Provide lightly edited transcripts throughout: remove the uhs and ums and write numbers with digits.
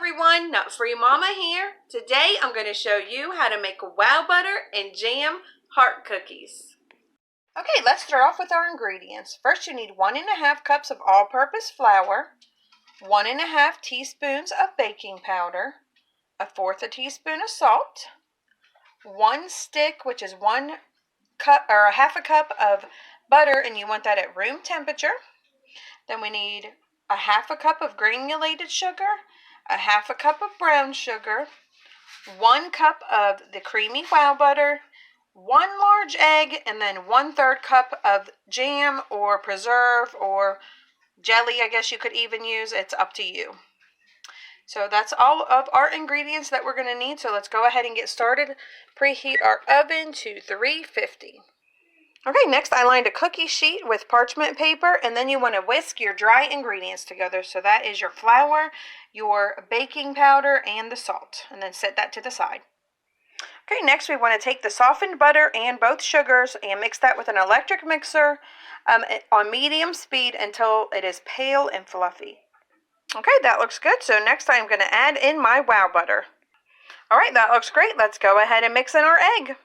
Everyone, Nut Free Mama here. Today I'm going to show you how to make Wowbutter and jam heart cookies. Okay, let's start off with our ingredients. First you need 1½ cups of all-purpose flour, 1½ teaspoons of baking powder, 1/4 teaspoon of salt, 1 stick, which is 1 cup or 1/2 cup of butter, and you want that at room temperature. Then we need 1/2 cup of granulated sugar, 1/2 cup of brown sugar, 1 cup of the creamy Wowbutter, 1 large egg, and then 1/3 cup of jam or preserve or jelly, I guess you could even use. It's up to you. So that's all of our ingredients that we're going to need. So let's go ahead and get started. Preheat our oven to 350. Okay, next I lined a cookie sheet with parchment paper, and then you want to whisk your dry ingredients together. So that is your flour, your baking powder, and the salt, and then set that to the side. Okay, next we want to take the softened butter and both sugars and mix that with an electric mixer on medium speed until it is pale and fluffy. Okay, that looks good. So next I'm going to add in my Wowbutter. All right, that looks great. Let's go ahead and mix in our egg.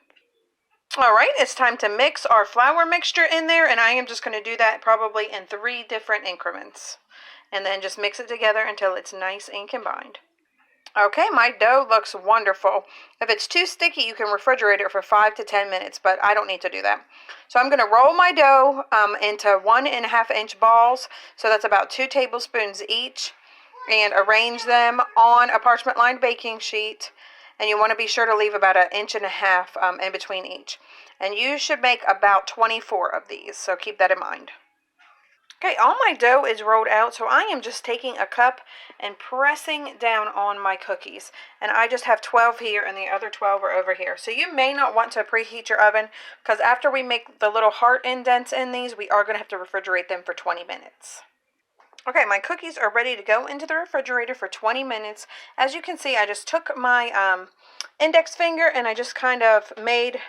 All right, it's time to mix our flour mixture in there, and I am just going to do that probably in 3 different increments. And then just mix it together until it's nice and combined. Okay, my dough looks wonderful. If it's too sticky, you can refrigerate it for 5 to 10 minutes, but I don't need to do that. So I'm going to roll my dough into 1½ inch balls, so that's about 2 tablespoons each, and arrange them on a parchment-lined baking sheet. And you want to be sure to leave about 1½ inch in between each. And you should make about 24 of these, so keep that in mind. Okay, all my dough is rolled out, so I am just taking a cup and pressing down on my cookies. And I just have 12 here, and the other 12 are over here. So you may not want to preheat your oven, because after we make the little heart indents in these, we are going to have to refrigerate them for 20 minutes. Okay, my cookies are ready to go into the refrigerator for 20 minutes. As you can see, I just took my index finger and I just kind of made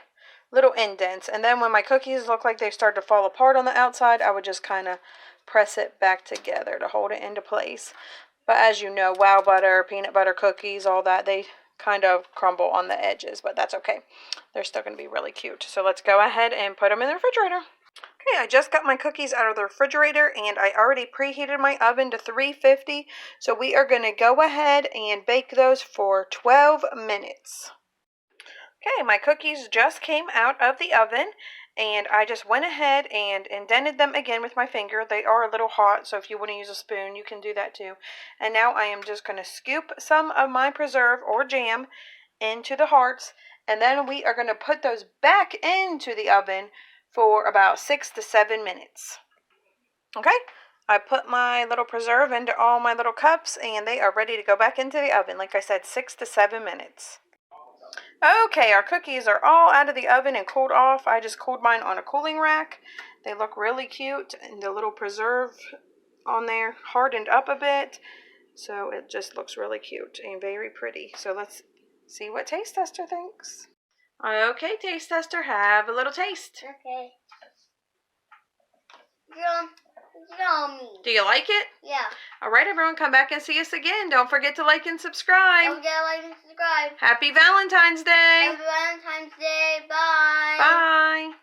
little indents. And then when my cookies look like they start to fall apart on the outside, I would just kind of press it back together to hold it into place. But as you know, Wowbutter, peanut butter cookies, all that, they kind of crumble on the edges. But that's okay. They're still going to be really cute. So let's go ahead and put them in the refrigerator. Okay, I just got my cookies out of the refrigerator, and I already preheated my oven to 350. So we are going to go ahead and bake those for 12 minutes. Okay, my cookies just came out of the oven, and I just went ahead and indented them again with my finger. They are a little hot, so if you want to use a spoon, you can do that too. And now I am just going to scoop some of my preserve or jam into the hearts, and then we are going to put those back into the oven for about 6 to 7 minutes. Okay, I put my little preserve into all my little cups, and they are ready to go back into the oven. Like I said, 6 to 7 minutes. Okay, our cookies are all out of the oven and cooled off. I just cooled mine on a cooling rack. They look really cute, and the little preserve on there hardened up a bit. So it just looks really cute and very pretty. So let's see what Taste Tester thinks. Okay, Taste Tester, have a little taste. Okay. Yummy. Do you like it? Yeah. All right, everyone, come back and see us again. Don't forget to like and subscribe. Don't forget to like and subscribe. Happy Valentine's Day. Happy Valentine's Day. Bye. Bye.